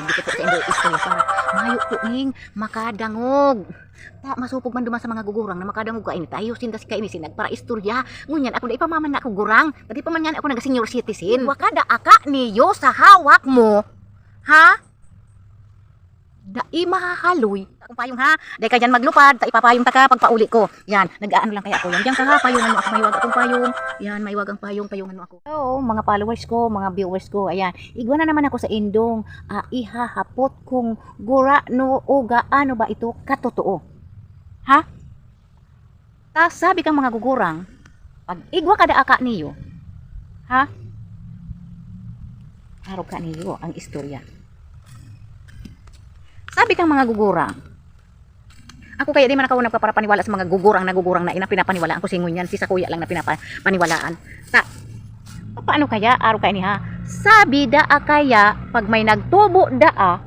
Hindi ko po sa indo istorya para mayo po ning makadangog. Ta masupog man duman sa mga gugurang na makadangog ka ini tayo sindas ka ini sinag para istorya. Ngunyan ako na ipamaman na ako gurang. Pati pa man yan ako naga senior citizen. Wa kada aka niyo sa hawak mo. Ha? Dai mahahaloy. Akong payong ha. Dai ka dyan maglupad. Ta ipapayong ta ka pagpauli ko. Yan. Nag-aano lang kaya ako. Yan. Diyan ka ha. Payungan mo ako. Mahiwag akong payong. Yan. Mahiwag ang payong. Payungan mo ako. So, mga followers ko. Mga viewers ko. Ayan. Igwa na naman ako sa indong. Ihahapot kung gura no o gaano ba ito katotoo. Ha? Ta sabi kang mga gugurang. Pag igwa kada aka niyo. Ha? Harap ka niyo ang istorya. Sabi kang mga gugurang. Ako kaya di man ako nagpaparapaniwala sa mga gugurang na ina pinapaniwalaan ko singon yan. Si sa kuya lang na pinapaniwalaan. Paano kaya? Araw kaya ni ha? Sabi daa kaya pag may nagtubo daa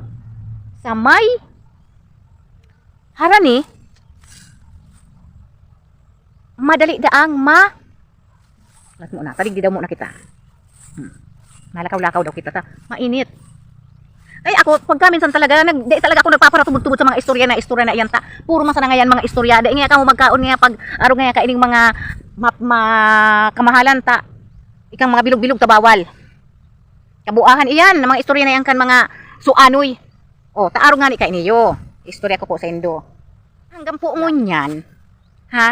sa may harani madali daang Lat mo na. Talig di daw muna kita. Malakaw-lakaw daw kita ta. Mainit. Ay ako, pagka minsan talaga, di talaga ako nagpaparatubod-tubod sa mga istorya na iyan ta. Puro masana nga yan mga istorya. Di nga ka mo magkaon nga pag araw nga ka ining mga kamahalan ta. Ikang mga bilog-bilog ta bawal. Kabuahan iyan, mga istorya na yan kan mga suanoy. O, ta araw nga ni ka iniyo. Istorya ko po sa indo. Hanggang po ngunyan. Ha?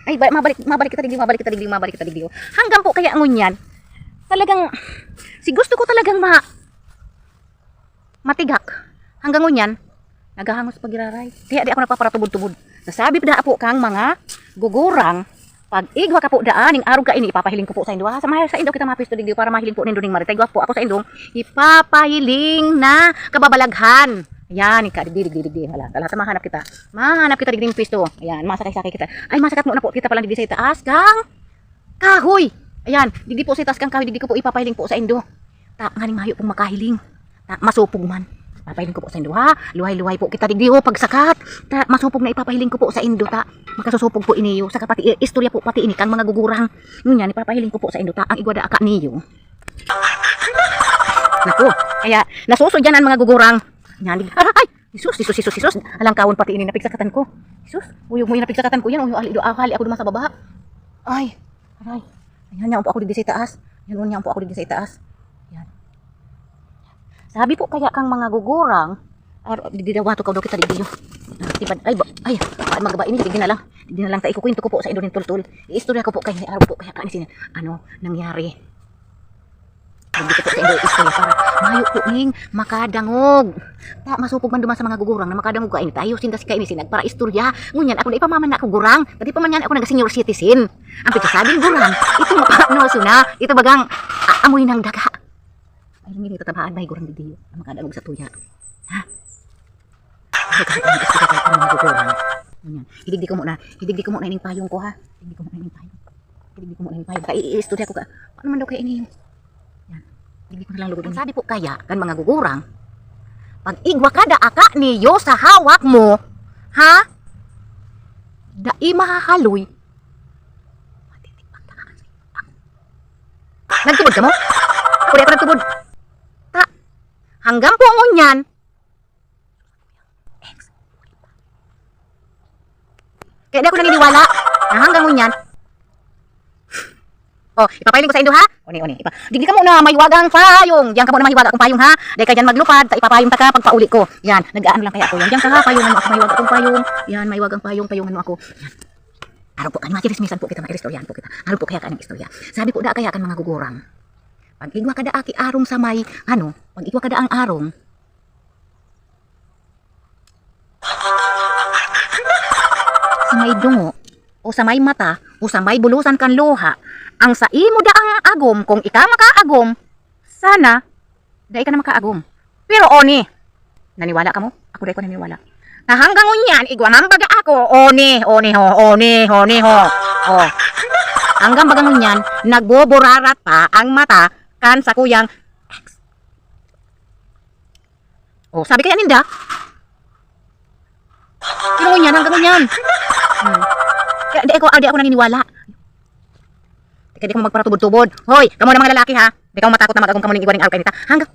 Ay, mabalik kita digdi. Hanggang po kaya ngunyan. Talagang, si gusto ko talagang matigak. Hanggang ngunyan, naghahangos pagiraray. Kaya di ako nagpaparatubod-tubod. Nasabi da po kang mga gugurang, pag igwa ka po daan, ning araw ka ini, ipapahiling ko po sa indo. Ha? Sa indo kita mapisto digdi para mahiling po nindo ning maritay. Igwa po ako sa indo, ipapahiling na kababalaghan. Ayan, digdi. Hala, mahanap kita. Mahanap kita digdi ng pisto. Ayan, masakay-sakay kita. Ay, masakat mo na po kita pala digdi sa itaas kang kahoy. Ayan, digdi po sa itaas kang kahoy, digdi ko po ipapahiling po sa indo. Ta, nganing mayo pong makahiling. Masupog man. Papahiling ko po sa indo ha. Luhay-luhay po kita digdi o pagsakat. Ta, masupog na ipapahiling ko po sa indo ta. Makasusupog po iniyo. Saka pati istorya po pati ini kang mga gugurang. Ngunyan ipapahiling ko po sa indo ta. Ang igwada aka niyo. Naku, kaya nasusudyan ang mga gugurang. Yan, ay, Jesus. Alang kawon pati ini napigsakatan ko. Jesus, uyog mo yung napigsakatan ko yan. Uyog ahali ako duman sa baba. Ay, aray. Ayan, niya po ako digdi sa itaas. Yan, niya po ako digdi sa itaas. Yan. Sabi po kaya kang mga gugurang, digdi daw wato ka daw kita digdi yo. Ay, magaba ini digdi na lang ta ikukwento ko po sa indo ning tultul. Iistorya ko po kay araw po kaya kaanisin nangyari. Hindi ko po sa indo istorya para mayo po ning makadangog. Ta masupog man duman sa mga gugurang na makadangog ka ini tayo sindas ka ini sinag para istorya. Ngunyan ako na ipamaman na ako gurang. Pati pa man yan ako naga senior citizen. Ang pitasabing gurang, ito mapanoso na. Ito bagang amoy ng daga. Ay, hindi tatabaan ba gurang digdi ang makadangog sa tuya. Ha? Ay, kahit ang istorya kaya ang mga gugurang. Ngunyan, hidigdi ko muna ining payong ko ha. Hidigdi ko muna ining payong. Kaya iistorya ko ka. Paano man daw kaya ini hindi ko na lang lugod. Sabi po kaya kan mga gugurang, pag igwa kada aka niyo sa hawak mo, ha? Dai mahahaloy. Nagtubod ka mo? Pwede ako nagtubod. Ta, hanggang po ngunyan. Kaya di ako naniniwala na hanggang ngunyan. Oh, ipapahiling ko sa indo ha. Oni. Digdi ka muna mahiwagang payong. Diyan ka muna mahiwaga akong payong ha. Dahil ka dyan maglupad, ta ipapayong ta ka pagpauli ko. Yan, nag-aano lang kaya ako. Yan, diyan ka ha, payungan mo ako, mahiwag akong payong. Yan, mahiwagang payungan mo ako. Yan. Araw po kan makirismisan po kita, makiristoryan po kita. Araw po kaya ka ng istorya. Sabi po da kaya kan mga gugurang. Pag igwa kada aki arong sa may pag igwa kada ang arong. Sa may dungo o sa may mata o sa may bulusan kan luha. Ang sa imo da ang agom, kung ika makaagom, sana, dahil ka na makaagom. Pero oni, naniwala ka mo? Ako dahil ko naniwala. Na hanggang unyan, igwamang baga ako, oni ho. Oh. Hanggang bagang unyan, nagboburarat pa ang mata kan sa kuyang ex. Oh, sabi kaya ninda? Pero unyan, hanggang unyan. Kaya di ako naniniwala. Kaya di ko magparatubod-tubod. Hoy, kamo na mga lalaki ha. Di ka matakot na mag-agong kamo ning igwaning araw kanita. Hanggang